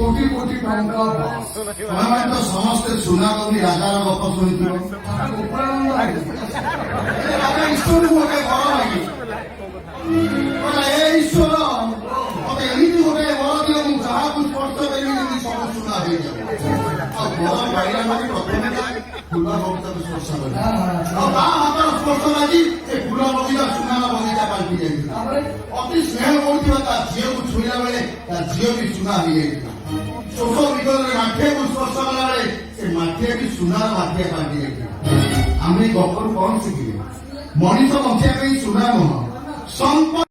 কোটি কোটি টঙ্কা তোমার তো সমস্তে সুনা কবি রাজার গপ শুনিଥିବ ঈশ্বর গোটে বড় লাগি এই ঈশ্বর মতে এମିତି ଗୋଟେ ବର ଦିଅ ମୁଁ ଯାହାକୁ ସ୍ପର୍ଶ କରିବି ଯେମିତି ସବୁ ସୁନା ହେଇଯାଏ ଆଉ ବର ପାଇଲା ମାନେ ପ୍ରଥମେ ଫୁଲ ବଗିଚାକୁ ସ୍ପର୍ଶ କରେ ଆଉ ତା ହାତର ସ୍ପର୍ଶ ଲାଗି ଏ ଫୁଲ ବଗିଚା ସୁନାର ବଗିଚା ପାଲଟି ଯାଇଥିଲା ଅତି ସ୍ନେହ କରୁଥିବା ତା ଝିଅକୁ ଛୁଇଁଲା ବେଳେ ତା ଝିଅ ବି ସୁନା ହେଇଯାଇଥିଲା ଶୋଷ ବିକଳରେ ମାଠିଆକୁ ସ୍ପର୍ଶ କଲା ବେଳେ ସେ ମାଠିଆ ବି ସୁନାର ମାଠିଆ ପାଲଟି ଯାଇଥିଲା ଆମେ ଗପରୁ କଣ ଶିଖିଲେ ମଣିଷ ବଞ୍ଚିବା ପାଇଁ ସୁନା ନୁହଁ